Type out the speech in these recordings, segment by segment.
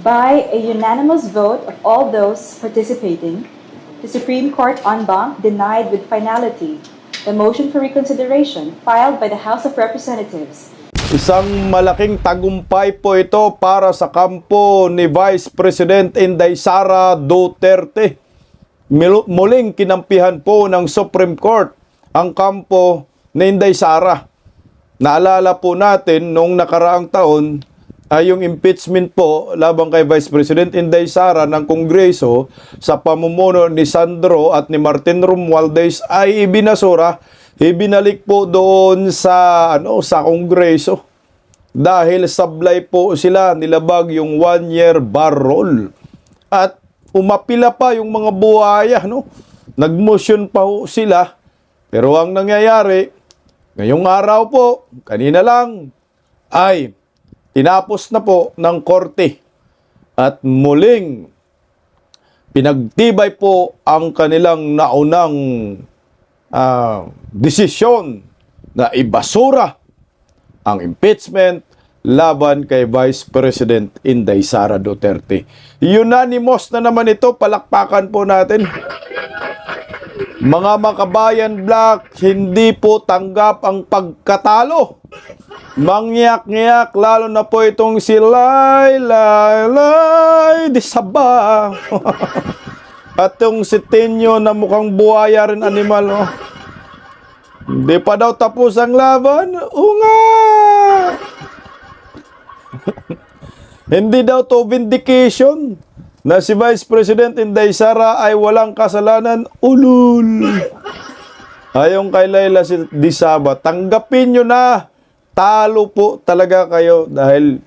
By a unanimous vote of all those participating, the Supreme Court en banc denied with finality the motion for reconsideration filed by the House of Representatives. Isang malaking tagumpay po ito para sa kampo ni Vice President Inday Sara Duterte. Muling kinampihan po ng Supreme Court ang kampo ni Inday Sara. Naalala po natin nung nakaraang taon ay yung impeachment po labang kay Vice President Inday Sara ng Kongreso sa pamumuno ni Sandro at ni Martin Romualdez ay ibinalik po doon sa Kongreso dahil sablay po sila nilabag yung 1-year bar rule at umapila pa yung mga buhaya, nagmotion pa ho sila, pero ang nangyayari ngayong araw po, kanina lang ay tinapos na po ng korte at muling pinagtibay po ang kanilang naunang desisyon na ibasura ang impeachment laban kay Vice President Inday Sara Duterte. Unanimous na naman ito, palakpakan po natin. Mga makabayan black, hindi po tanggap ang pagkatalo. Mangyak-ngyak, lalo na po itong si Lay di Saba. At yung si Tenyo na mukhang buhaya rin animal. Hindi pa daw tapos ang laban. Nga! Hindi daw to vindication na si Vice President Inday Sara ay walang kasalanan. Ulul! Ayong kay Layla di Saba, tanggapin nyo na. Talo po talaga kayo dahil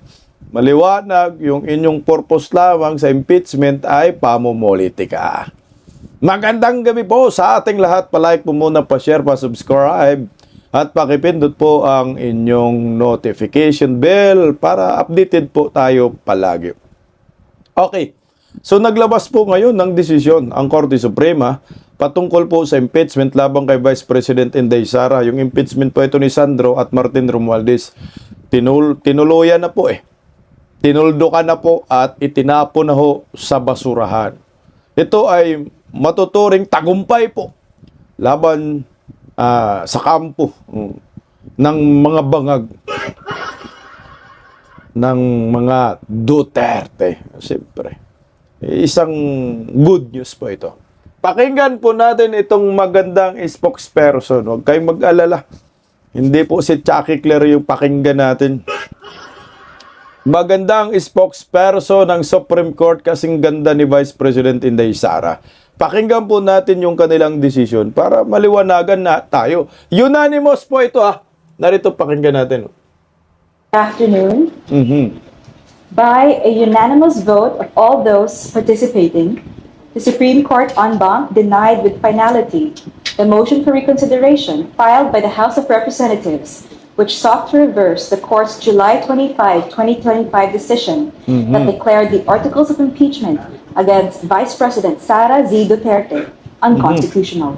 maliwanag yung inyong purpose lamang sa impeachment ay pamumulitika. Magandang gabi po sa ating lahat. Palike po muna, pa-share, pa-subscribe at pakipindot po ang inyong notification bell para updated po tayo palagi. Okay, so naglabas po ngayon ng desisyon ang Korte Suprema patungkol po sa impeachment labang kay Vice President Inday Sara. Yung impeachment po ito ni Sandro at Martin Romualdez. Tinuluyan na po Tinuldukan na po at itinapon na ho sa basurahan. Ito ay matuturing tagumpay po laban sa kampo ng mga bangag ng mga Duterte. Siyempre, isang good news po ito. Pakinggan po natin itong magandang spokesperson. Huwag kayong mag-alala. Hindi po si Chucky Claire yung pakinggan natin. Magandang spokesperson ng Supreme Court kasing ganda ni Vice President Inday Sara. Pakinggan po natin yung kanilang decision para maliwanagan na tayo. Unanimous po ito Narito pakinggan natin. Afternoon. By a unanimous vote of all those participating, the Supreme Court en banc denied with finality the motion for reconsideration filed by the House of Representatives, which sought to reverse the Court's July 25, 2025 decision that declared the articles of impeachment against Vice President Sara Z. Duterte unconstitutional.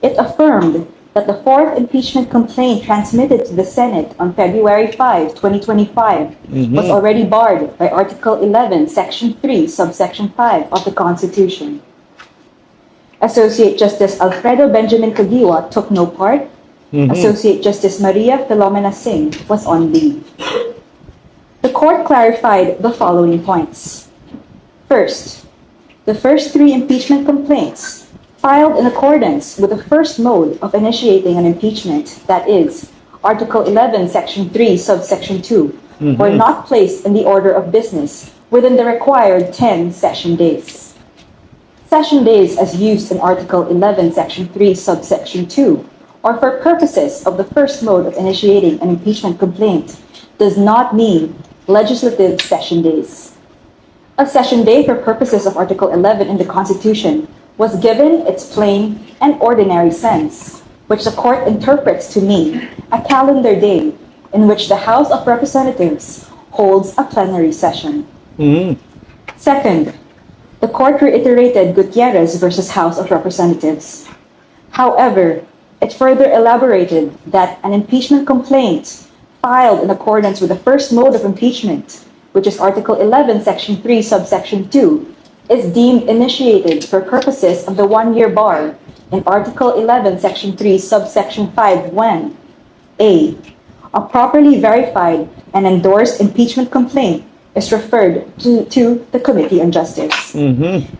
It affirmed that the fourth impeachment complaint transmitted to the Senate on February 5, 2025 was already barred by Article 11, Section 3, Subsection 5 of the Constitution. Associate Justice Alfredo Benjamin Caguioa took no part. Associate Justice Maria Filomena Singh was on leave. The court clarified the following points. First, the first three impeachment complaints filed in accordance with the first mode of initiating an impeachment, that is, Article 11, Section 3, Subsection 2, were not placed in the order of business within the required 10 session days. Session days as used in Article 11, Section 3, Subsection 2, or for purposes of the first mode of initiating an impeachment complaint, does not mean legislative session days. A session day for purposes of Article 11 in the Constitution was given its plain and ordinary sense, which the court interprets to mean a calendar day in which the House of Representatives holds a plenary session. Second, the court reiterated Gutierrez versus House of Representatives. However, it further elaborated that an impeachment complaint filed in accordance with the first mode of impeachment, which is Article 11, Section 3, subsection 2, is deemed initiated for purposes of the one-year bar in Article 11, Section 3, subsection 5 when A. A properly verified and endorsed impeachment complaint is referred to the Committee on Justice.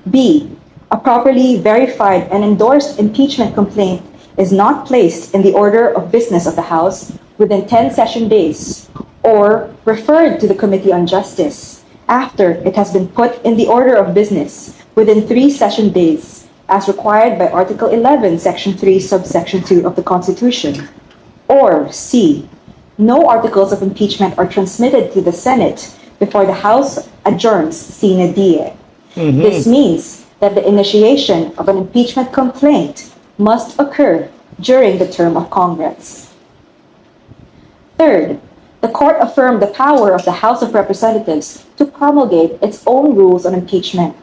B. A properly verified and endorsed impeachment complaint is not placed in the order of business of the House within 10 session days or referred to the Committee on Justice after it has been put in the order of business within 3 session days as required by Article 11, Section 3, subsection 2 of the Constitution. Or C. No articles of impeachment are transmitted to the Senate before the House adjourns sine die. This means that the initiation of an impeachment complaint must occur during the term of Congress. Third, the court affirmed the power of the House of Representatives to promulgate its own rules on impeachment.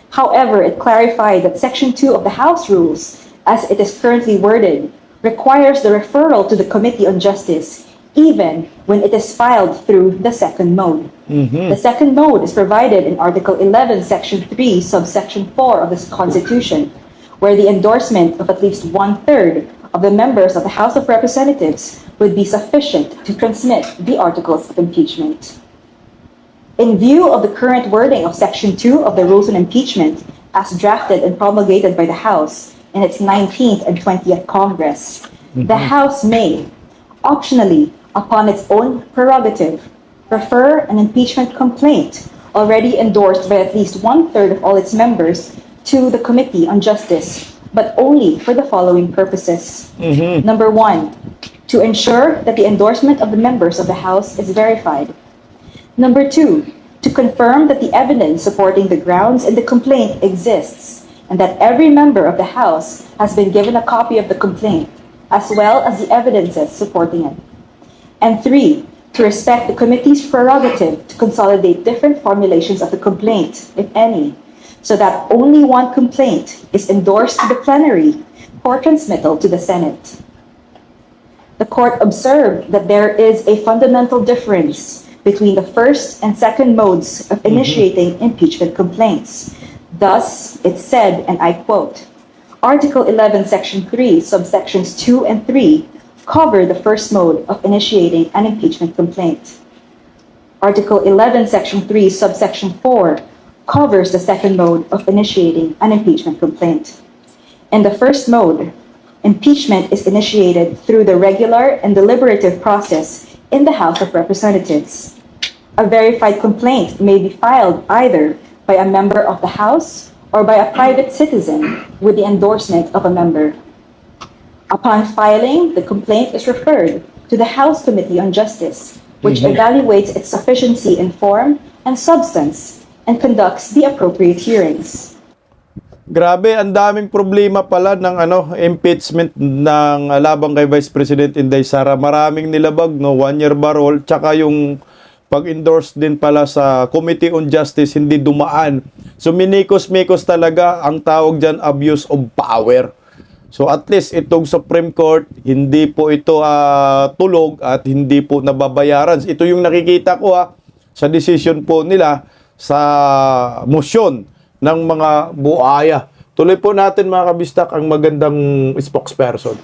However, it clarified that Section 2 of the House Rules, as it is currently worded, requires the referral to the Committee on Justice even when it is filed through the second mode. The second mode is provided in Article 11, Section 3, subsection 4 of the Constitution, where the endorsement of at least one-third of the members of the House of Representatives would be sufficient to transmit the articles of impeachment. In view of the current wording of Section 2 of the Rules on Impeachment, as drafted and promulgated by the House in its 19th and 20th Congress, the House may, optionally, upon its own prerogative, refer an impeachment complaint already endorsed by at least one-third of all its members to the Committee on Justice, but only for the following purposes. Number 1, to ensure that the endorsement of the members of the House is verified. Number 2, to confirm that the evidence supporting the grounds in the complaint exists and that every member of the House has been given a copy of the complaint, as well as the evidences supporting it. And 3, to respect the committee's prerogative to consolidate different formulations of the complaint, if any, so that only one complaint is endorsed to the plenary for transmittal to the Senate. The court observed that there is a fundamental difference between the first and second modes of initiating impeachment complaints. Thus, it said, and I quote, Article 11, Section 3, subsections 2 and 3 cover the first mode of initiating an impeachment complaint. Article 11, Section 3, subsection 4 covers the second mode of initiating an impeachment complaint. In the first mode, impeachment is initiated through the regular and deliberative process in the House of Representatives. A verified complaint may be filed either by a member of the House or by a private citizen with the endorsement of a member. Upon filing, the complaint is referred to the House Committee on Justice, which evaluates its sufficiency in form and substance and conducts the appropriate hearings. Grabe, ang daming problema pala ng impeachment ng labang kay Vice President Inday Sara. Maraming nilabag, no, one-year barrel, tsaka yung pag-endorse din pala sa Committee on Justice, hindi dumaan. So, minikos-mikos talaga ang tawag dyan, abuse of power. So, at least itong Supreme Court, hindi po ito tulog at hindi po nababayaran. Ito yung nakikita ko sa decision po nila sa motion ng mga buaya. Tuloy po natin mga kabistak ang magandang spokesperson.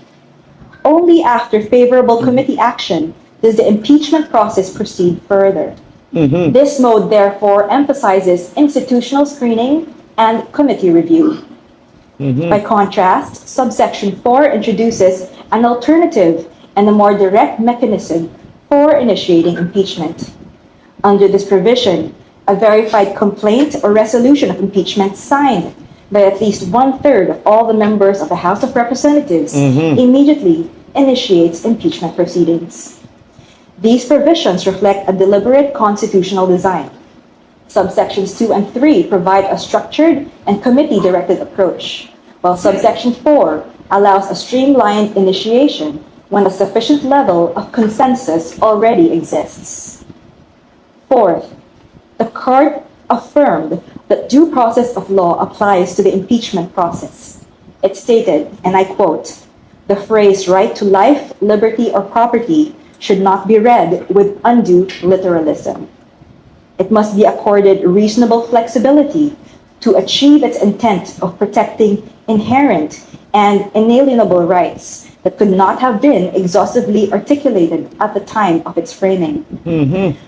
Only after favorable committee action does the impeachment process proceed further. This mode, therefore, emphasizes institutional screening and committee review. By contrast, subsection 4 introduces an alternative and a more direct mechanism for initiating impeachment. Under this provision, a verified complaint or resolution of impeachment signed by at least one-third of all the members of the House of Representatives immediately initiates impeachment proceedings. These provisions reflect a deliberate constitutional design. Subsections 2 and 3 provide a structured and committee-directed approach, while subsection 4 allows a streamlined initiation when a sufficient level of consensus already exists. Fourth, the court affirmed that due process of law applies to the impeachment process. It stated, and I quote, "The phrase right to life, liberty, or property should not be read with undue literalism." It must be accorded reasonable flexibility to achieve its intent of protecting inherent and inalienable rights that could not have been exhaustively articulated at the time of its framing.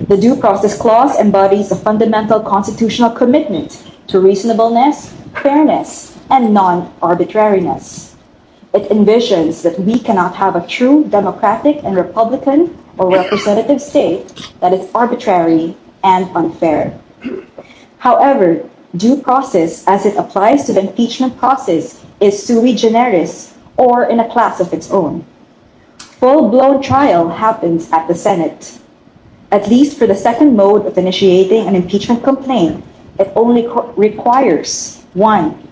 The Due Process Clause embodies a fundamental constitutional commitment to reasonableness, fairness, and non-arbitrariness. It envisions that we cannot have a true democratic and republican or representative state that is arbitrary and unfair. However, due process as it applies to the impeachment process is sui generis or in a class of its own. Full-blown trial happens at the Senate. At least for the second mode of initiating an impeachment complaint, it only requires 1.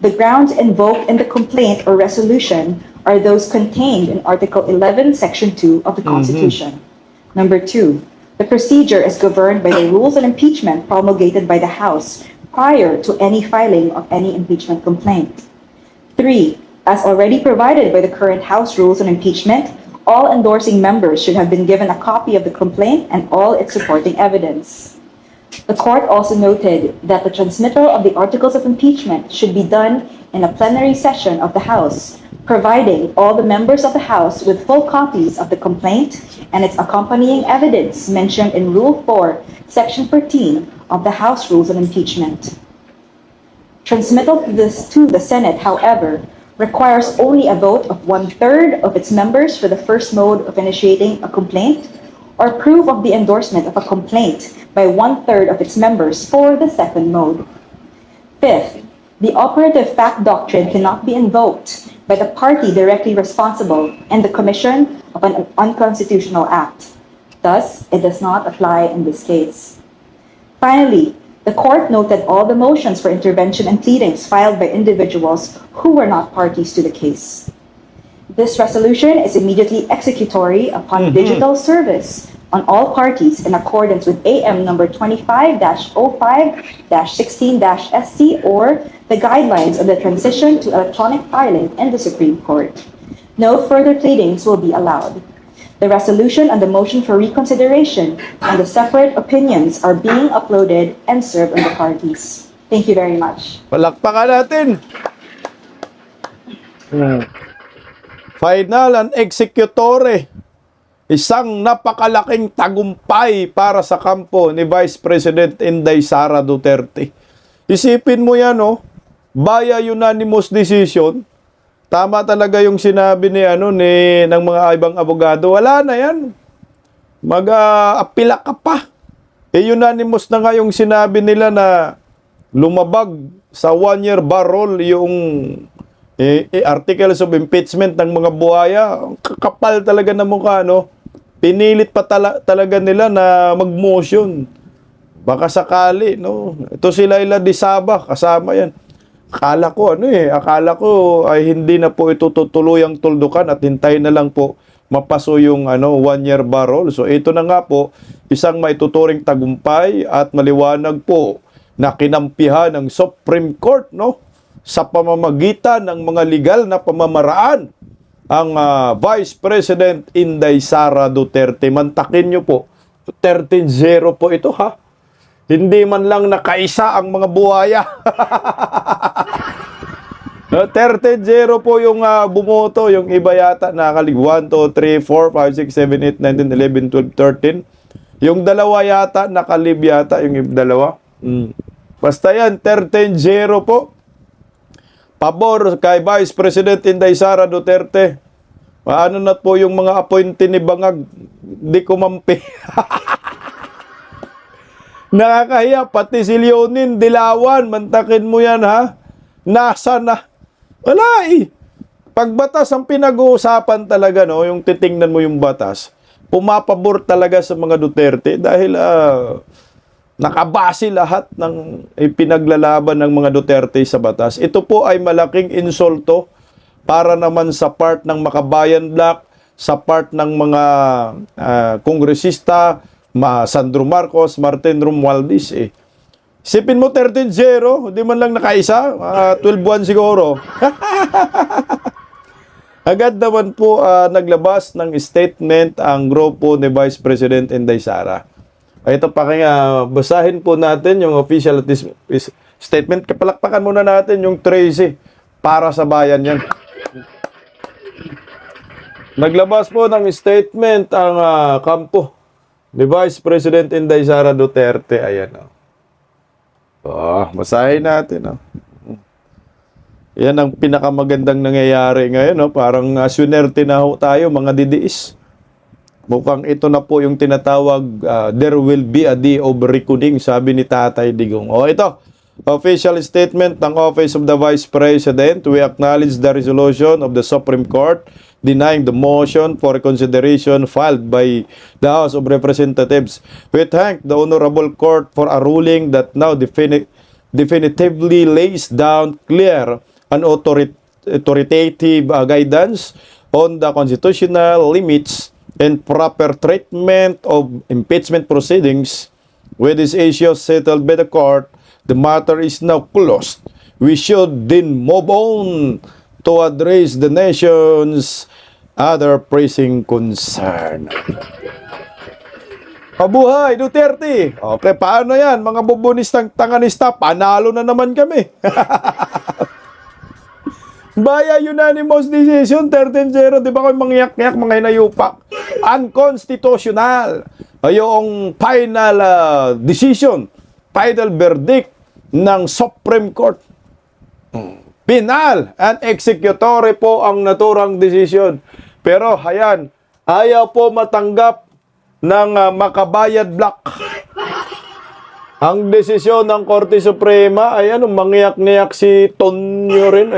The grounds invoked in the complaint or resolution are those contained in Article 11, Section 2 of the Constitution. Number 2, the procedure is governed by the rules on impeachment promulgated by the House prior to any filing of any impeachment complaint. 3, as already provided by the current House rules on impeachment, all endorsing members should have been given a copy of the complaint and all its supporting evidence. The court also noted that the transmittal of the articles of impeachment should be done in a plenary session of the House, providing all the members of the House with full copies of the complaint and its accompanying evidence mentioned in Rule 4, Section 14 of the House Rules on Impeachment. Transmittal to the Senate, however, requires only a vote of 1/3 of its members for the first mode of initiating a complaint, or proof of the endorsement of a complaint by 1/3 of its members for the second mode. Fifth, the operative fact doctrine cannot be invoked by the party directly responsible in the commission of an unconstitutional act. Thus, it does not apply in this case. Finally, the court noted all the motions for intervention and pleadings filed by individuals who were not parties to the case. This resolution is immediately executory upon digital service on all parties in accordance with AM number 25-05-16-SC or the guidelines on the transition to electronic filing in the Supreme Court. No further pleadings will be allowed. The resolution and the motion for reconsideration and the separate opinions are being uploaded and served on the parties. Thank you very much. Palakpakan natin. Final and executore. Isang napakalaking tagumpay para sa kampo ni Vice President Inday Sara Duterte. Isipin mo yan, oh. Via unanimous decision. Tama talaga yung sinabi ng mga ibang abogado. Wala na yan. Mag-apila ka pa. Unanimous na nga yung sinabi nila na lumabag sa 1-year bar rule yung articles of impeachment ng mga buhaya. Kakapal talaga na mukha, no? Pinilit pa talaga nila na mag-motion. Baka sakali, no? Ito si Laila de Saba, kasama yan. Akala ko ay hindi na po ito tutuluyang tuldukan at hintayin na lang po mapaso yung 1-year bar rule. So ito na nga po, isang maituturing tagumpay at maliwanag po na kinampihan ng Supreme Court, no? Sa pamamagitan ng mga legal na pamamaraan ang Vice President Inday Sara Duterte. Mantakin nyo po, 13-0 po ito, ha? Hindi man lang nakaisa ang mga buhaya. 13-0 po yung bumoto. Yung iba yata nakalig 1, 2, 3, 4, 5, 6, 7, 8, 9, 11, 12, 13. Yung dalawa yata nakalib yata yung dalawa. Basta yan, 13-0 po. Pabor kay Vice President Inday Sara Duterte. Ano na po yung mga appointee ni Bangag? Di kumampi. Nakakahiya, pati si Leonin, Dilawan, mantakin mo yan, ha? Nasa na? Wala eh. Pag batas ang pinag-uusapan talaga, no, yung titingnan mo yung batas, pumapabor talaga sa mga Duterte dahil nakabase lahat ng ipinaglalaban ng mga Duterte sa batas. Ito po ay malaking insulto para naman sa part ng Makabayan Black, sa part ng mga kongresista, Sandro Marcos, Martin Romualdez eh. Sipin mo 13-0, hindi man lang nakaisa, 12-1 siguro. Agad naman po naglabas ng statement ang grupo ni Vice President Inday Sara. Ito basahin po natin yung official statement. Kapalakpakan muna natin yung Tracy para sa bayan yan. Naglabas po ng statement ang kampo ni Vice President Inday Sara Duterte. Ayan. Basahin natin. Yan ang pinakamagandang nangyayari ngayon. Parang swinerte na ho tayo, mga didiis. Mukhang ito na po yung tinatawag, there will be a day of reckoning, sabi ni Tatay Digong. Ito, official statement ng Office of the Vice President. We acknowledge the resolution of the Supreme Court denying the motion for reconsideration filed by the House of Representatives. We thank the Honorable Court for a ruling that now definitively lays down clear and authoritative guidance on the constitutional limits and proper treatment of impeachment proceedings. With this issue settled by the court, the matter is now closed. We should then move on to address the nation's other pressing concern. Mabuhay, Duterte! Okay, paano yan? Mga bubunistang tanganista, panalo na naman kami. Baya unanimous decision, 13-0. Di ba kayo mangyak-yak, mga inayupak? Unconstitutional. Yung final decision, final verdict ng Supreme Court. Penal and executory po ang naturang decision. Pero, ayan, ayaw po matanggap ng Makabayad Black. Ang desisyon ng Korte Suprema ay mangyak-ngyak si Tonyo rin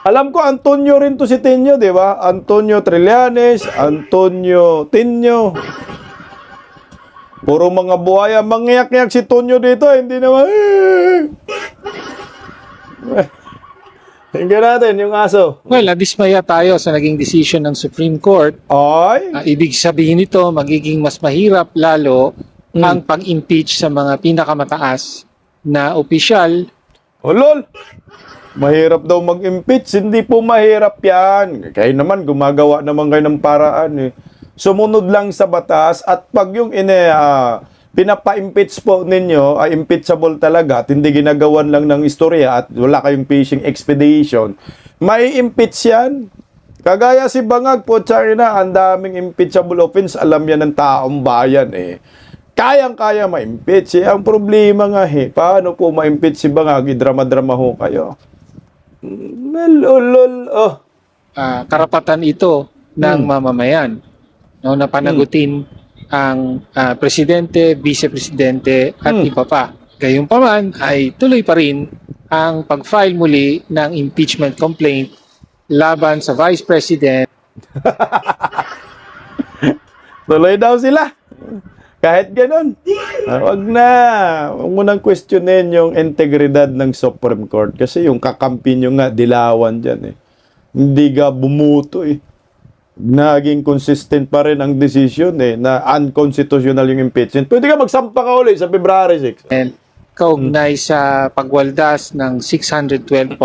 Alam ko, Antonio rin to si Tinyo, di ba? Antonio Trillanes, Antonio Tinyo. Puro mga buhaya, mangyak-ngyak si Tonyo dito, hindi naman. Hingga natin yung aso. Well, nadismaya tayo sa naging decision ng Supreme Court. Ay? Ibig sabihin nito, magiging mas mahirap lalo ang pag-impeach sa mga pinakamataas na opisyal. Lol! Mahirap daw mag-impeach. Hindi po mahirap yan. Kayo naman, gumagawa naman kayo ng paraan. Sumunod lang sa batas at pag yung pinapa-impeach po ninyo ay impeachable talaga at hindi ginagawan lang ng istorya at wala kayong fishing expedition, may impeach yan. Kagaya si Bangag po, China, ang daming impeachable offense. Alam yan ng taong bayan Kayang-kaya ma-impeach. Ang problema nga paano po ma-impeach si Bangag? Drama-drama ho kayo. Karapatan ito ng mamamayan na panagutin ang presidente, vice-presidente at iba pa. Gayunpaman ay tuloy pa rin ang pag-file muli ng impeachment complaint laban sa Vice President. Tuloy daw sila. Kahit ganun. Wag mo nang questionin yung integridad ng Supreme Court kasi yung kakampi nyo nga dilawan dyan Hindi ka bumuto Naging consistent pa rin ang decision na unconstitutional yung impeachment. Pwede ka magsampa ka ulit sa February 6. And kaugnay sa pagwaldas ng 612.5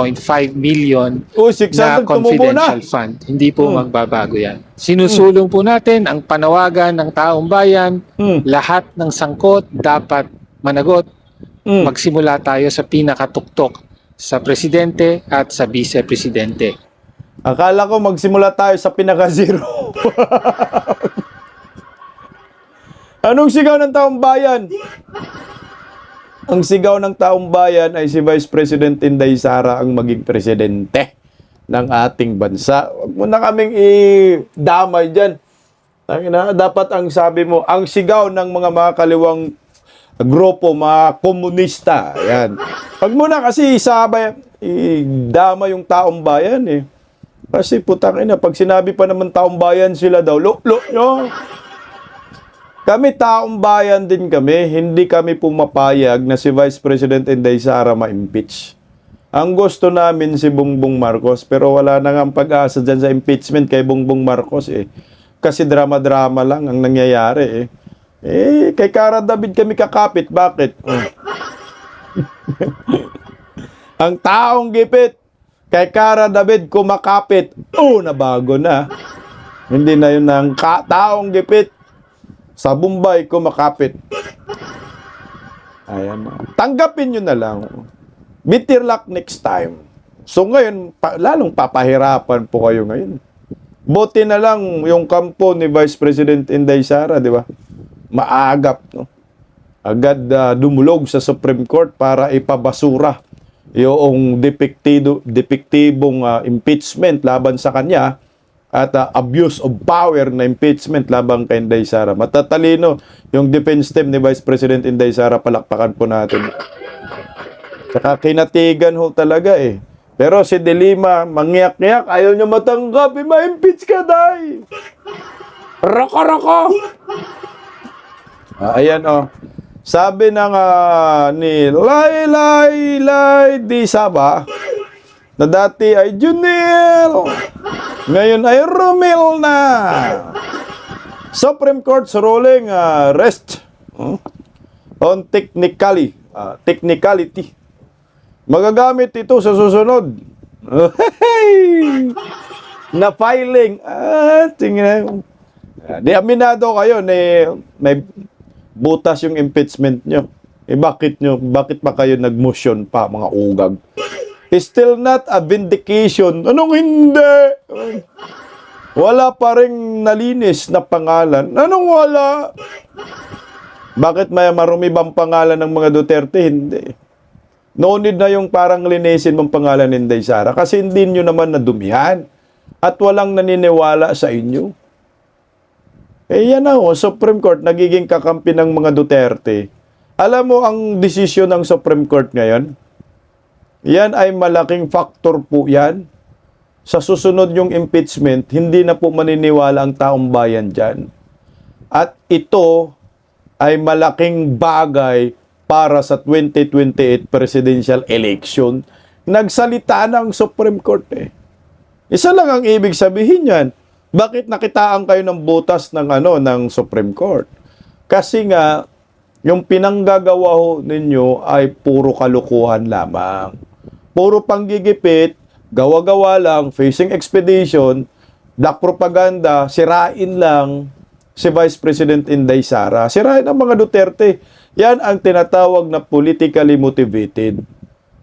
million na 600 tumubo na. confidential fund. Hindi po magbabago yan. Sinusulong po natin ang panawagan ng taong bayan, lahat ng sangkot dapat managot. Magsimula tayo sa pinakatuktok sa presidente at sa vice-presidente. Akala ko magsimula tayo sa pinaka-zero. Anong sigaw ng taong bayan? Ang sigaw ng taong bayan ay si Vice President Inday Sara ang maging presidente ng ating bansa. Huwag mo na kaming idamay dyan. Dapat ang sabi mo, ang sigaw ng mga kaliwang grupo, mga komunista. Ayan. Huwag mo na kasi idama yung taong bayan Kasi putang ina, pag sinabi pa naman taong bayan sila daw, nyo. Kami taong bayan din kami, hindi kami pumapayag na si Vice President Inday Sara ma-impeach. Ang gusto namin si Bongbong Marcos, pero wala na nga ang pag-asa dyan sa impeachment kay Bongbong Marcos Kasi drama-drama lang ang nangyayari kay Cara David kami kakapit. Bakit? Ang taong gipit, kay Cara David kumakapit. Nabago na. Hindi na yun ang taong gipit. Sa Bombay, kumakapit. Ayan. Tanggapin nyo na lang. Better luck next time. So ngayon, lalong papahirapan po kayo ngayon. Buti na lang yung kampo ni Vice President Inday Sara, di ba? Maagap, no? Agad dumulog sa Supreme Court para ipabasura yung depektibong impeachment laban sa kanya at abuse of power na impeachment laban kay Inday Sara. Matatalino yung defense team ni Vice President Inday Sara, palakpakan po natin. Saka kinatigan ho talaga eh. Pero si De Lima, mangyak-ngyak, ayaw niya matanggap, ma-impeach ka, day! Raka-raka! Ayan, oh. Sabi ng ni Lai Di Saba, na dati ay Junil, ngayon ay Romil na. Supreme Court's ruling rest on technicality. Magagamit ito sa susunod na filing. Tingnan. Di aminado kayo may butas yung impeachment nyo. Bakit pa kayo nag-motion pa, mga ugag? Still not a vindication. Anong hindi? Wala pa rin nalinis na pangalan. Anong wala? Bakit may marumi bang pangalan ng mga Duterte? Hindi. No need na yung parang linisin mong pangalan ni Inday Sara kasi hindi nyo naman nadumihan at walang naniniwala sa inyo. Eh yan na Supreme Court nagiging kakampi ng mga Duterte. Alam mo ang desisyon ng Supreme Court ngayon? Yan ay malaking factor po yan. Sa susunod yung impeachment, hindi na po maniniwala ang taong bayan dyan. At ito ay malaking bagay para sa 2028 presidential election. Nagsalita ng Supreme Court eh. Isa lang ang ibig sabihin yan. Bakit nakitaan kayo ng butas ng Supreme Court? Kasi nga, yung pinanggagawa ho ninyo ay puro kalukuhan lamang. Puro panggigipit, gawa-gawa lang, facing expedition, black propaganda, sirain lang si Vice President Inday Sara. Sirain ang mga Duterte. Yan ang tinatawag na politically motivated.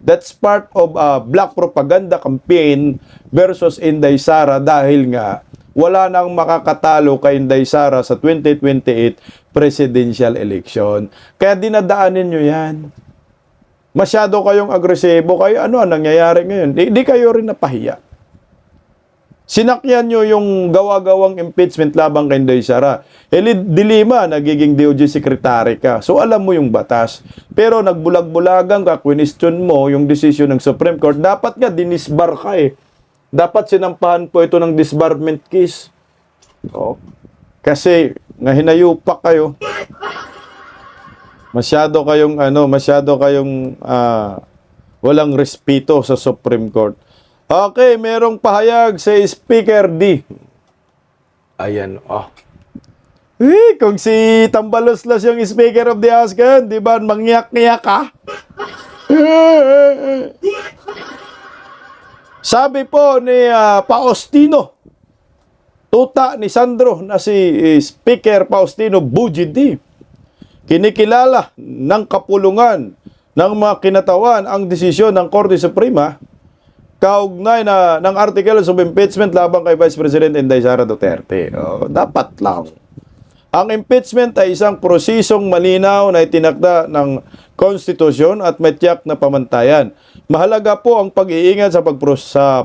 That's part of a black propaganda campaign versus Inday Sara dahil nga wala nang makakatalo kay Inday Sara sa 2028 presidential election. Kaya dinadaanin nyo yan. Masyado kayong agresibo. Kayo ano ang nangyayari ngayon? Di kayo rin napahiya. Sinakyan nyo yung gawa-gawang impeachment labang kay Inday Sara. Di Lima, nagiging DOJ secretary ka. So alam mo yung batas. Pero nagbulag-bulagan ka, question mo yung decision ng Supreme Court. Dapat nga dinisbar ka eh. Dapat sinampahan po ito ng disbarment case. Oh. Kasi nga hinayupak kayo. Masyado kayong walang respeto sa Supreme Court. Okay, merong pahayag sa Speaker D. Ayan, kung si Tambaloslas yung Speaker of the House ngayon, di ba, mangyak-ngyak ka? Sabi po ni Faustino, tuta ni Sandro na si Speaker Faustino Bujidi, kinikilala ng kapulungan ng mga kinatawan ang desisyon ng Korte Suprema kaugnay ng articles of impeachment labang kay Vice President Inday Sara Duterte. Dapat lang. Ang impeachment ay isang prosesong malinaw na itinakda ng konstitusyon at may tiyak na pamantayan. Mahalaga po ang pag-iingat sa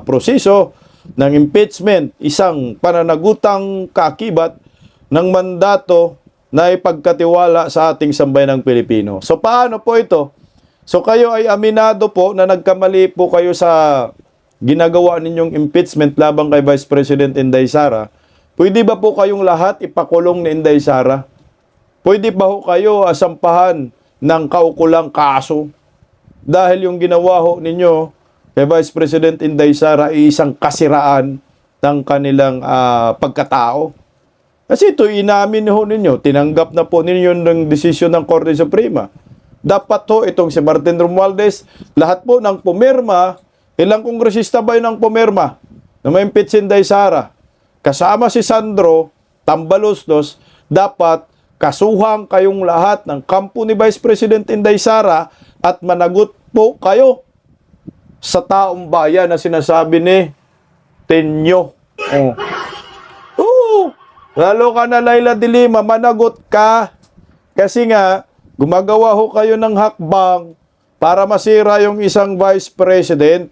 proseso ng impeachment, isang pananagutang kaakibat ng mandato na ipagkatiwala sa ating sambayanang Pilipino. So paano po ito? So kayo ay aminado po na nagkamali po kayo sa ginagawa ninyong impeachment labang kay Vice President Inday Sara. Pwede ba po kayong lahat ipakulong ni Inday Sara? Pwede ba ho kayo asampahan ng kaukulang kaso? Dahil yung ginawa ho ninyo kay Vice President Inday Sara ay isang kasiraan ng kanilang pagkatao. Kasi ito inamin ho ninyo, tinanggap na po ninyo ng desisyon ng Korte Suprema. Dapat ho itong si Martin Romualdez, lahat po ng pumirma, ilang kongresista ba yun ang pumirma na ma-impeach si Inday Sara? Kasama si Sandro, Tambaloslos, dapat kasuhan kayong lahat ng kampo ni Vice President Inday Sara at managot po kayo sa taong bayan na sinasabi ni Tenyo. Oh. Oo. Lalo ka na, Laila de Lima, managot ka. Kasi nga, gumagawa ho kayo ng hakbang para masira yung isang Vice President.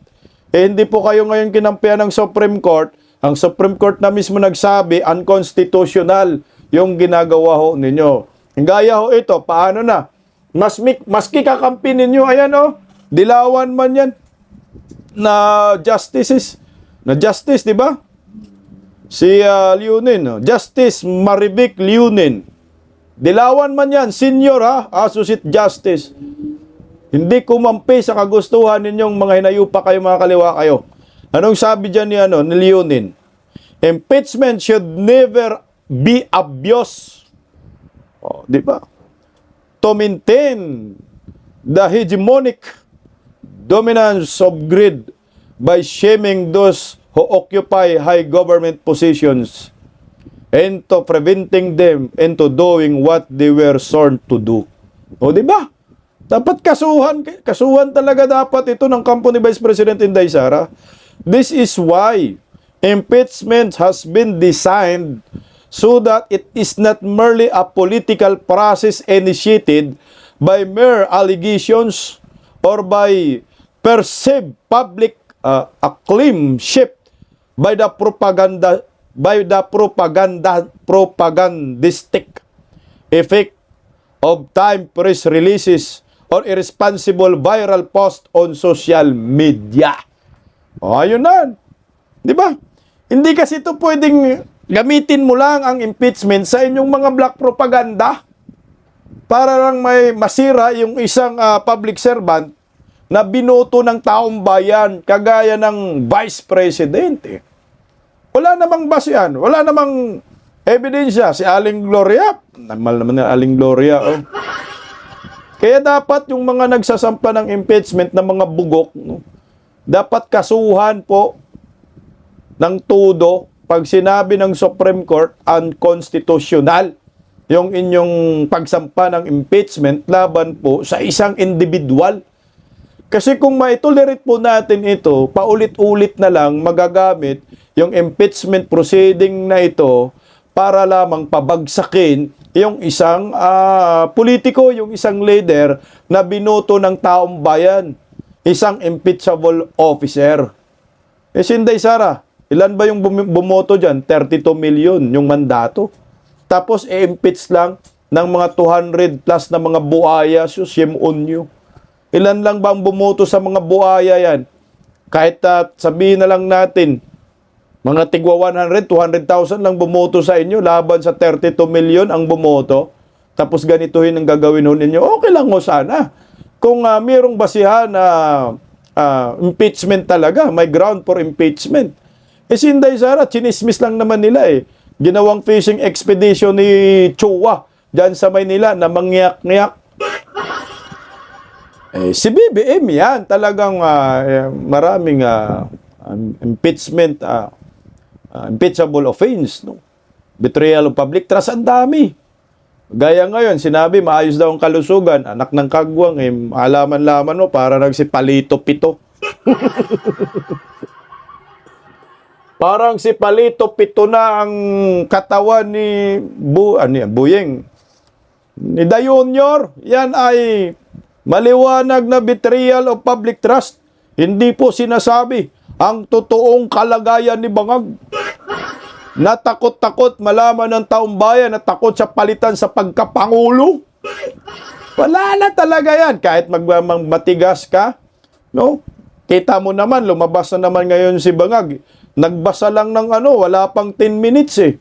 Eh, hindi po kayo ngayon kinampihan ng Supreme Court. Ang Supreme Court na mismo nagsabi, unconstitutional yung ginagawa ho ninyo. Gaya ho ito, paano na? Maski kakampi ninyo, ayan o, dilawan man yan na justices. Na justice, di ba? Si Leonin, Justice Marivic Leonin. Dilawan man yan, senior ha, Associate Justice. Hindi kumampi sa kagustuhan ninyong mga hinayupa kayo, mga kaliwa kayo. Anong sabi dyan ni Leonin? Impeachment should never be abused. Oh, di ba? To maintain the hegemonic dominance of greed by shaming those who occupy high government positions and to preventing them into doing what they were sworn to do. O, di ba? Dapat kasuhan talaga dapat ito ng kampo ni Vice President Inday Sara. This is why impeachment has been designed so that it is not merely a political process initiated by mere allegations or by perceived public acclaim shaped by the propagandistic effect of time press releases or irresponsible viral post on social media. O, ayun na. Di ba? Hindi kasi ito pwedeng gamitin mo lang ang impeachment sa inyong mga black propaganda para lang may masira yung isang public servant na binoto ng taong bayan kagaya ng Vice President. Wala namang basihan, wala namang ebidensya. Si Aling Gloria, namal naman na Aling Gloria. Oh. Kaya dapat yung mga nagsasampa ng impeachment na mga bugok, no, dapat kasuhan po ng tudo pag sinabi ng Supreme Court unconstitutional yung inyong pagsampa ng impeachment laban po sa isang individual. Kasi kung maitolerate po natin ito, paulit-ulit na lang magagamit yung impeachment proceeding na ito para lamang pabagsakin yung isang politiko, yung isang leader na binoto ng taong bayan, isang impeachable officer. Eh, si Inday Sara, ilan ba yung bumoto dyan? 32 million yung mandato. Tapos, i-impeach lang ng mga 200 plus na mga buaya, shame on you. Ilan lang ba ang bumoto sa mga buaya yan? Kahit sabihin na lang natin, mga tigwa 100, 200,000 lang bumoto sa inyo, laban sa 32 million ang bumoto. Tapos ganituhin ang gagawin ho ninyo. Okay lang ho sana. Kung mayroong basihan na impeachment talaga, may ground for impeachment. Eh si Inday Sara, chinismis lang naman nila eh. Ginawang fishing expedition ni Chua dyan sa Maynila na mangyak-ngyak. Eh, si BBM yan, talagang maraming impeachable offense, no? Betrayal of public trust, ang dami. Gaya ngayon, sinabi, maayos daw ang kalusugan, anak ng kagwang, eh, alaman-laman mo, para nagsipalito pito. Parang si Palito Pito na ang katawan ni Buyeng. Ni Dayunyor, yan ay maliwanag na betrayal of public trust. Hindi po sinasabi ang totoong kalagayan ni Bangag. Natakot-takot malaman ng taong bayan na takot sa palitan sa pagkapangulo. Wala na talaga yan. Kahit matigas ka, no? Kita mo naman, lumabas na naman ngayon si Bangag. Nagbasa lang ng wala pang 10 minutes eh.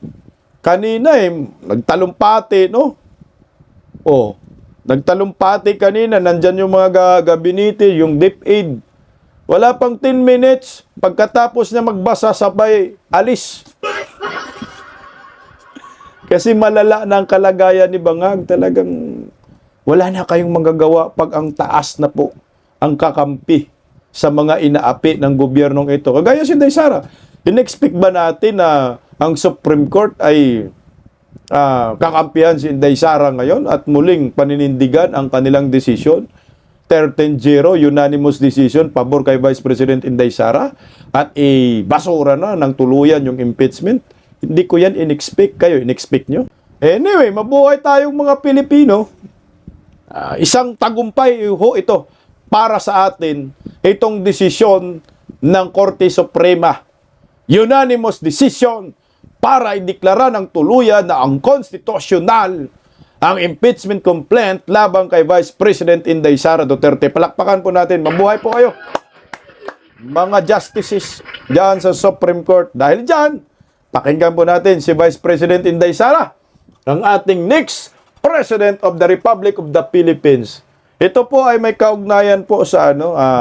Kanina nagtalumpati, no? Oh, nagtalumpati kanina, nandyan yung mga gabinete, yung DepEd. Wala pang 10 minutes, pagkatapos niya magbasa, sabay alis. Kasi malala na ang kalagayan ni Bangag. Talagang wala na kayong magagawa pag ang taas na po ang kakampi sa mga inaapi ng gobyernong ito. Kagaya si Inday Sara, in-expect ba natin na ang Supreme Court ay kakampihan si Inday Sara ngayon at muling paninindigan ang kanilang desisyon. 13-0, unanimous decision, pabor kay Vice President Inday Sara at basura na ng tuluyan yung impeachment. Hindi ko yan in-expect. Kayo, in-expect nyo? Anyway, mabuhay tayong mga Pilipino. Isang tagumpay ho ito para sa atin, itong desisyon ng Korte Suprema. Unanimous decision para ideklara ng tuluyan na ang konstitusyonal ang impeachment complaint laban kay Vice President Inday Sara Duterte. Palakpakan po natin. Mabuhay po kayo, mga justices dyan sa Supreme Court. Dahil dyan, pakinggan po natin si Vice President Inday Sara, ang ating next President of the Republic of the Philippines. Ito po ay may kaugnayan po sa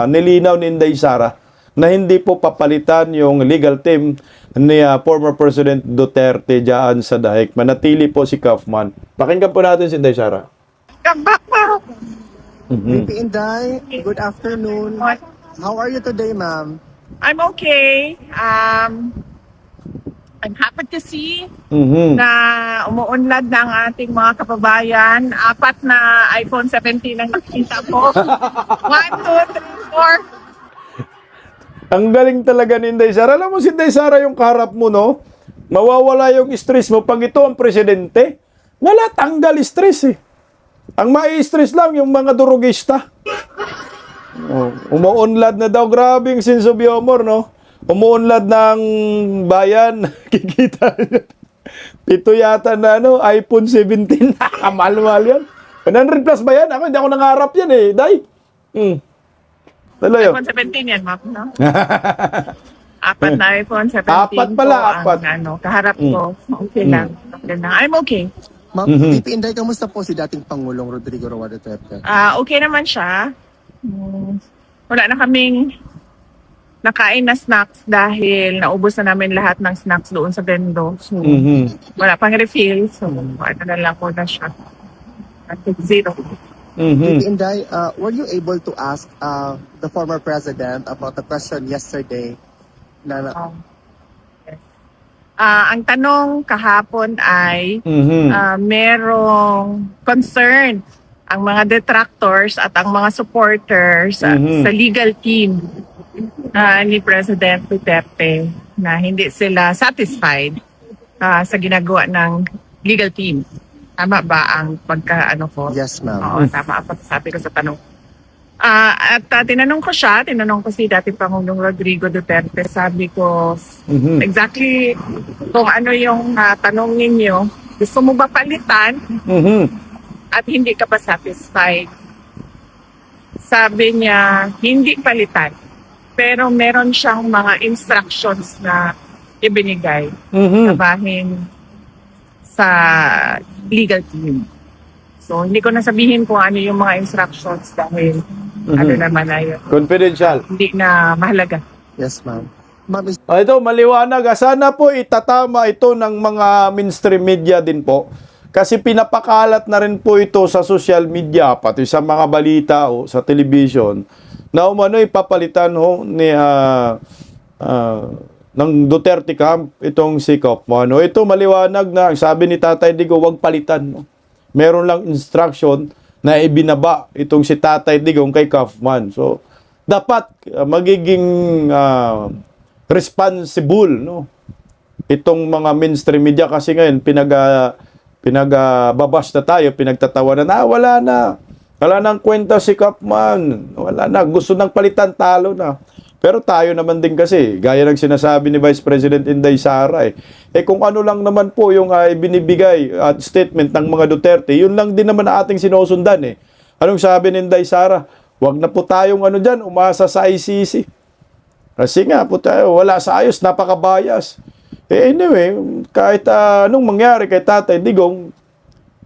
nilinaw ni Inday Sara na hindi po papalitan yung legal team ni former President Duterte dyan sa dahig. Manatili po si Kaufman. Pakinggan po natin si Inday Sara. VP Inday, good afternoon. How are you today, ma'am? I'm okay. I'm happy to see Mhm. na umuunlad ng ating mga kababayan. 4 na iPhone 17 ang nakita ko. 1, 2, 3, 4. Ang galing talaga ni Inday Sara. Alam mo si Inday Sara yung kaharap mo, no? Mawawala yung stress mo pag ito ang presidente. Wala, tanggal stress eh. Ang mai-stress lang yung mga durugista. Umuunlad na daw. Grabe yung sense of humor, no? Umuunlad ng bayan. Kikita nyo. Pito yata na iPhone 17. Kamal-mal yan. 100 plus ba yan? Ako, hindi ako nangarap yan eh. Day. Tuloy. iPhone 17 yan, ma'am, no? 4 na iPhone 17 Apat pala, po apat. ang kaharap ko. Okay lang. Okay lang. I'm okay. Ma'am, VP Inday, kamusta po si dating Pangulong Rodrigo Roa Duterte? Okay naman siya. Wala na kaming nakain na snacks dahil naubos na namin lahat ng snacks doon sa Bendo. So, wala pang refill. So, ano na lang po na siya. At 0. VP Inday, were you able to ask the former president about the question yesterday? Yes. Ang tanong kahapon ay merong concern ang mga detractors at ang mga supporters sa legal team ni President Duterte na hindi sila satisfied sa ginagawa ng legal team. Tama ba ang pagka-ano ko? Yes, ma'am. Oo, tama ang pagsasabi ko sa tanong. At tinanong ko si dating Pangulong Rodrigo Duterte, sabi ko, exactly kung ano yung tanong ninyo, gusto mo ba palitan at hindi ka pa satisfied? Sabi niya, hindi palitan. Pero meron siyang mga instructions na ibinigay sa bahin sa legal team. So, hindi ko nasabihin kung ano yung mga instructions dahil ano naman na yun. Confidential. Hindi na mahalaga. Yes, ma'am. Ma'am, Ito, maliwanag. Sana po itatama ito ng mga mainstream media din po. Kasi pinapakalat na rin po ito sa social media, pati sa mga balita o sa television, na umano ipapalitan ho ni ng Duterte camp itong si Kaufman. Ito maliwanag na sabi ni Tatay Digo, wag palitan. No? Meron lang instruction na ibinaba itong si Tatay Digong kay Kaufman. So, dapat magiging responsible, no? Itong mga mainstream media kasi ngayon pinagbabash na tayo, pinagtatawanan na, wala na. Wala nang kwenta si Kaufman. Wala na. Gusto nang palitan, talo na. Pero tayo naman din kasi, gaya ng sinasabi ni Vice President Inday Sara, kung ano lang naman po yung binibigay at statement ng mga Duterte, yun lang din naman ating sinusundan eh. Anong sabi ni Inday Sara? Huwag na po tayong dyan, umasa sa ICC. Kasi nga po tayo, wala sa ayos, napakabayas. Anyway, kahit anong mangyari kay Tatay Digong,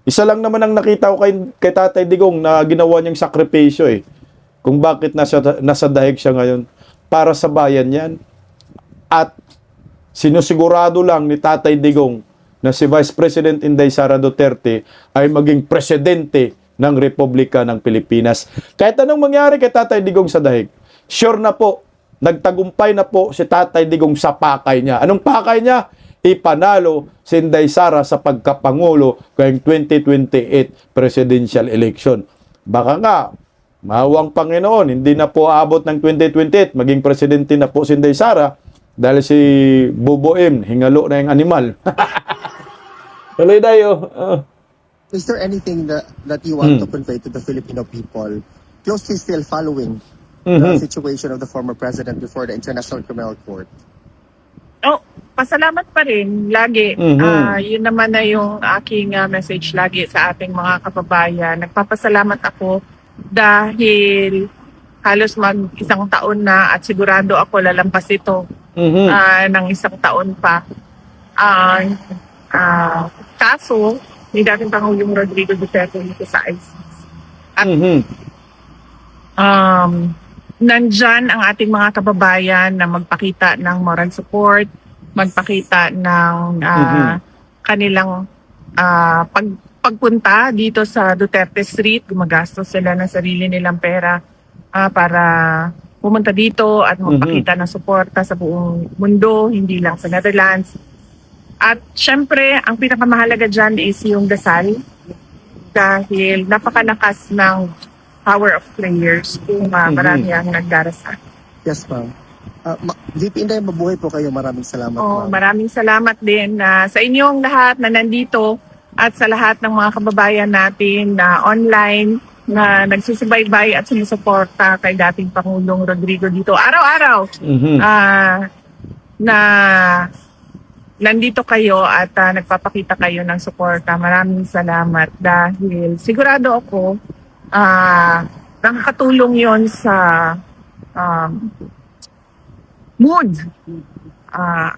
isa lang naman ang nakita ko kay Tatay Digong na ginawa niyang sakripisyo eh. Kung bakit nasa dahig siya ngayon. Para sa bayan yan. At sinusigurado lang ni Tatay Digong na si Vice President Inday Sara Duterte ay maging presidente ng Republika ng Pilipinas. Kahit anong mangyari kay Tatay Digong sa dahig, sure na po, nagtagumpay na po si Tatay Digong sa pakay niya. Anong pakay niya? ipanalo si Inday Sara sa pagkapangulo ngayong 2028 presidential election. Baka nga, mawang Panginoon, hindi na po aabot ng 2028, maging presidente na po si Inday Sara dahil si Buboim, hingalo na yung animal. Tuloy tayo. Is there anything that you want to convey to the Filipino people closely still following the situation of the former president before the International Criminal Court? Oh, pasalamat pa rin lagi. Yun naman na yung aking message lagi sa ating mga kababayan. Nagpapasalamat ako dahil halos isang taon na at sigurado ako lalampas ito ng isang taon pa. Kaso, ni dating Pangulong Rodrigo Duterte dito sa ICC. At nandyan ang ating mga kababayan na magpakita ng moral support, magpakita ng kanilang pagpunta dito sa Duterte Street. Gumagastos sila ng sarili nilang pera para pumunta dito at magpakita ng suporta sa buong mundo, hindi lang sa Netherlands. At syempre, ang pinakamahalaga dyan is yung dasal dahil napakalakas ng power of prayers kung marami ang nagdarasal. Yes, ma'am. VP Inday, mabuhay po kayo. Maraming salamat, ma'am. Maraming salamat din sa inyong lahat na nandito at sa lahat ng mga kababayan natin na online na nagsusubaybay at sumusuporta kay dating Pangulong Rodrigo dito. Araw-araw na nandito kayo at nagpapakita kayo ng suporta. Maraming salamat dahil sigurado ako nakakatulong yon sa mood,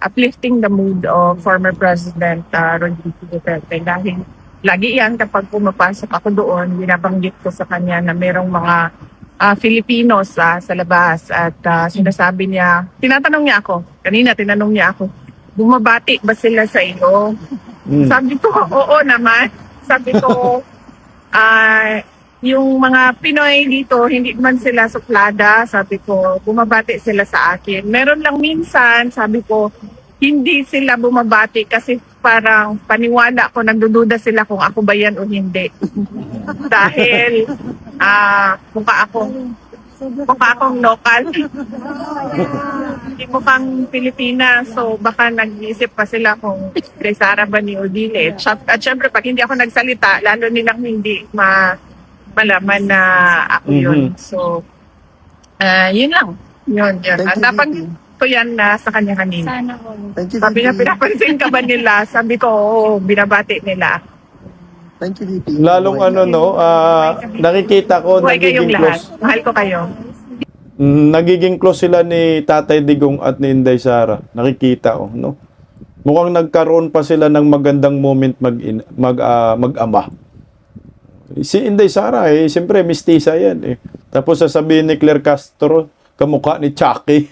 uplifting the mood of former President Rodrigo Duterte. Dahil lagi yan kapag pumapasok ako doon, binabanggit ko sa kanya na merong mga Filipinos sa labas at sinasabi niya, tinanong niya ako, bumabati ba sila sa iyo? Sabi ko, oo naman. Sabi ko, yung mga Pinoy dito, hindi man sila suplada. Sabi ko, bumabati sila sa akin. Meron lang minsan, sabi ko, hindi sila bumabati kasi parang paniwala ko, nagdududa sila kung ako ba yan o hindi. Dahil mukha akong local. Hindi mukhang Pilipina. So baka nag-iisip pa sila kung kay Sara ba ni Odile. At syempre pag hindi ako nagsalita, lalo nilang hindi malaman na ako yun. So yun lang. Yun. At napanggit ko yan sa kanya kanina. Thank you, Sabi niya, VP. pinapansin ka ba nila? Sabi ko, oo, binabati nila. Thank you, VP. Lalong nakikita ko, Buhay kayong nagiging lahat. close. Mahal ko kayo. Nagiging close sila ni Tatay Digong at ni Inday Sara. Nakikita no? Mukhang nagkaroon pa sila ng magandang moment mag-ama. Si Inday Sara, siyempre, mistisa yan. Tapos sasabihin ni Claire Castro, kamukha ni Chucky.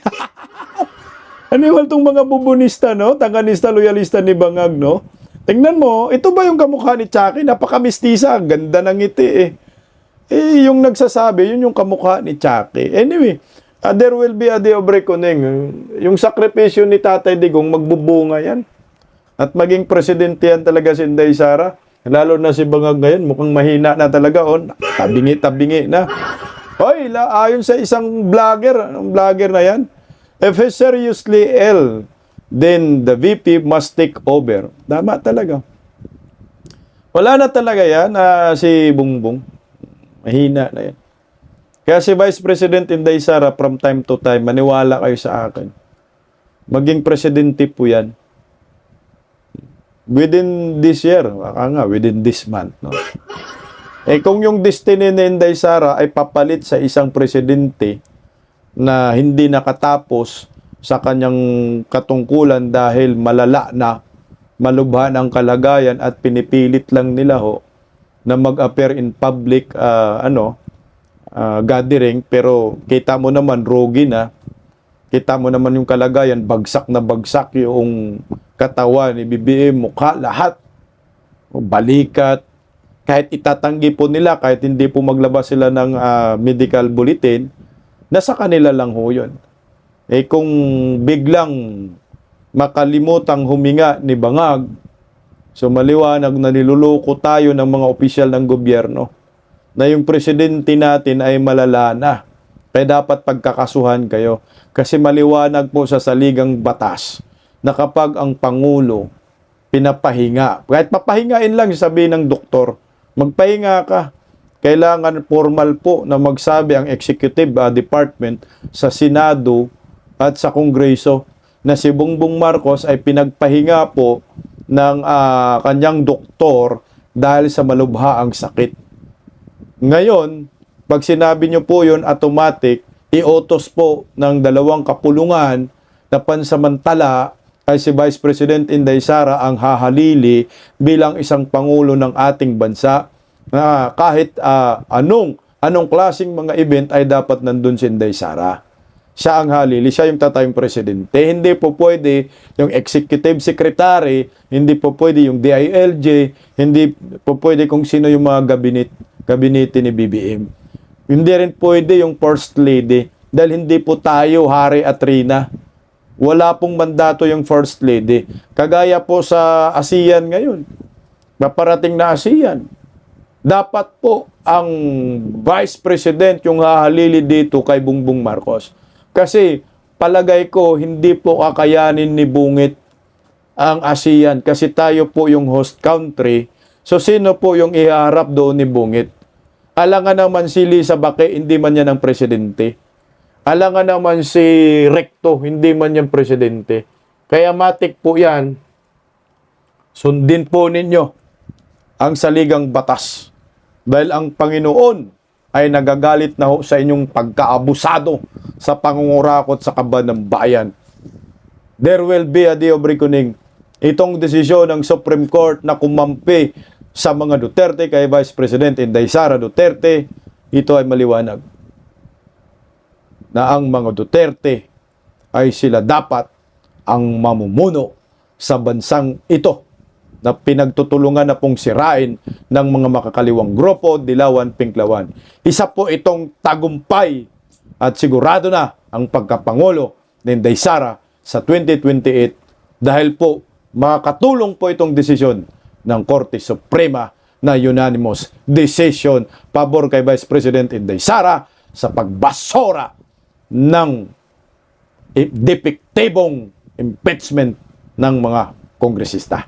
Aniwal tong mga bubunista, no? Tanganista, loyalista ni Bangag, no? Tingnan mo, ito ba yung kamukha ni Chucky? Napaka-mistisa, ganda ng ngiti, yung nagsasabi, yun yung kamukha ni Chucky. Anyway, there will be a day of reckoning. Yung sakripisyo ni Tatay Digong, magbubunga yan. At maging presidente yan talaga si Inday Sara. Lalo na si Bangag ngayon, mukhang mahina na talaga. Tabingi na. Hoy, ayon sa isang vlogger, anong vlogger na yan? If he's seriously ill, then the VP must take over. Tama talaga. Wala na talaga yan, si Bongbong. Mahina na yan. Kaya si Vice President Inday Sara, from time to time, maniwala kayo sa akin. Maging presidente po yan. Within this year, within this month. No? Kung yung destiny ni Inday Sara ay papalit sa isang presidente na hindi nakatapos sa kanyang katungkulan dahil malala na, malubha ang kalagayan at pinipilit lang nila na mag-appear in public gathering, pero kita mo naman rogi na, kita mo naman yung kalagayan, bagsak na bagsak yung katawan ni BBM, mukha, lahat, balikat, kahit itatanggi po nila, kahit hindi po maglabas sila ng medical bulletin, nasa kanila lang ho yun. Kung biglang makalimutang huminga ni bangag. So maliwanag na niluloko tayo ng mga opisyal ng gobyerno na yung presidente natin ay malala na. Kaya dapat pagkakasuhan kayo. Kasi maliwanag po sa saligang batas na kapag ang Pangulo pinapahinga, kahit papahingain lang sabihin ng doktor, magpahinga ka. Kailangan formal po na magsabi ang executive department sa Senado at sa Kongreso na si Bongbong Marcos ay pinagpahinga po ng kanyang doktor dahil sa malubhaang sakit. Ngayon, pag sinabi nyo po yun, automatic, iotos po ng 2 kapulungan na pansamantala ay si Vice President Inday Sara ang hahalili bilang isang pangulo ng ating bansa. Kahit anong klaseng mga event ay dapat nandun si Inday Sara. Siya ang halili, siya yung tatayong presidente. Hindi po pwede yung executive secretary, hindi po pwede yung DILG, hindi po pwede kung sino yung mga gabinete ni BBM. Hindi rin pwede yung first lady dahil hindi po tayo hari at reyna. Wala pong mandato yung first lady. Kagaya po sa ASEAN ngayon. Paparating na ASEAN. Dapat po ang Vice President yung hahalili dito kay Bongbong Marcos. Kasi palagay ko hindi po kakayanin ni Bungit ang ASEAN kasi tayo po yung host country. So sino po yung iharap doon ni Bungit? Alangan naman si Lisa Baque, hindi man yan ang presidente. Alangan naman si Recto, hindi man yan presidente. Kaya matik po yan, sundin po ninyo ang saligang batas. Dahil ang Panginoon ay nagagalit na ho sa inyong pagkaabusado sa pangungurakot sa kaban ng bayan. There will be a day of reckoning. Itong desisyon ng Supreme Court na kumampi sa mga Duterte kay Vice President Inday Sara Duterte, ito ay maliwanag na ang mga Duterte ay sila dapat ang mamumuno sa bansang ito na pinagtutulungan na pong sirain ng mga makakaliwang grupo, dilawan, pinklawan. Isa po itong tagumpay at sigurado na ang pagkapangulo ni Inday Sara sa 2028 dahil po makakatulong po itong desisyon ng Korte Suprema na unanimous decision pabor kay Vice President Inday Sara sa pagbasura ng depektibong impeachment ng mga kongresista.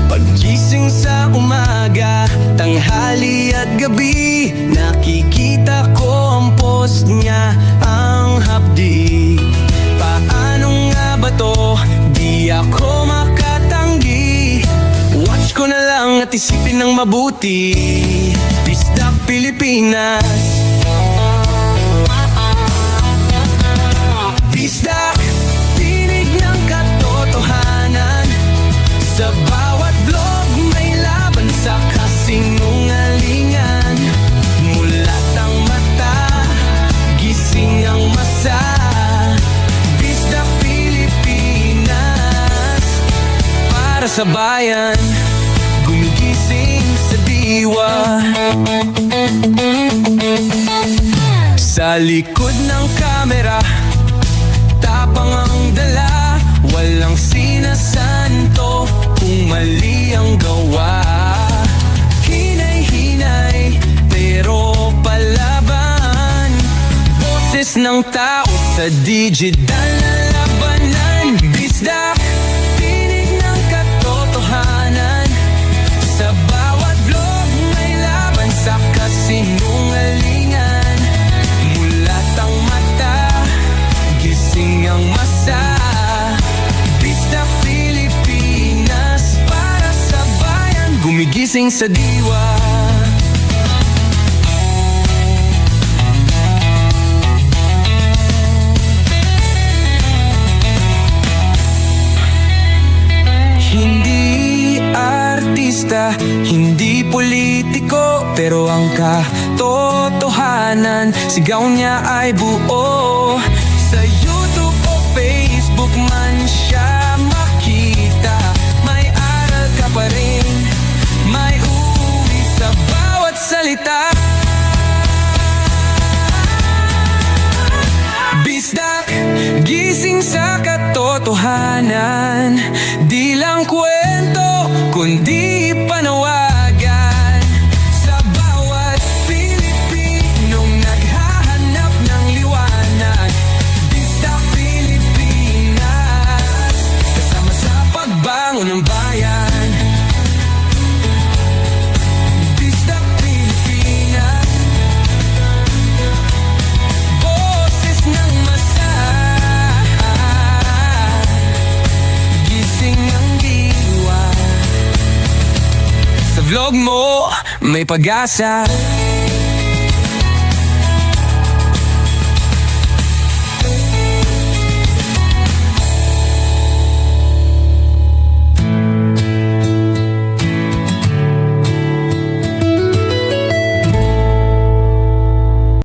Paggising sa umaga, tanghali at gabi, nakikita ko ang post niya, ang hapdi. Paano nga ba to? Di ako makatanggi. Watch ko na lang at isipin ng mabuti. Bisdak Pilipinas. Bisdak, tinig ng katotohanan. Sa bawat vlog may laban sa kasinungalingan. Mulat ang mata, gising ang masa. Bisdak Pilipinas, para sa bayan, gumigising sa diwa. Sa likod ng kamera, tapang ang dala, walang sinasanto kung mali ang gawa. Hinay-hinay, pero palaban. Boses ng tao sa digital na labanan. Bisdak, tinig ng katotohanan. Sa bawat vlog may laban sa kasinungalingan. Mulat ang mata, gising ang masa. Bisdak Pilipinas, para sa bayan, gumigising sa diwa. Hindi artista, hindi politiko, pero ang katotohanan, sigaw niya ay buo. Sa YouTube o Facebook man siya makita, may aral ka pa rin, may uwi sa bawat salita. Bisdak, gising sa katotohanan. Di lang kwento, kundi panawagan sa bawat Pilipinong naghahanap ng liwanag. Dista Pilipinas, kasama sa pagbangon ng bayan. Dista Pilipinas, boses ng masa, gising ang diwa. Sa vlog mo, may pag-asa.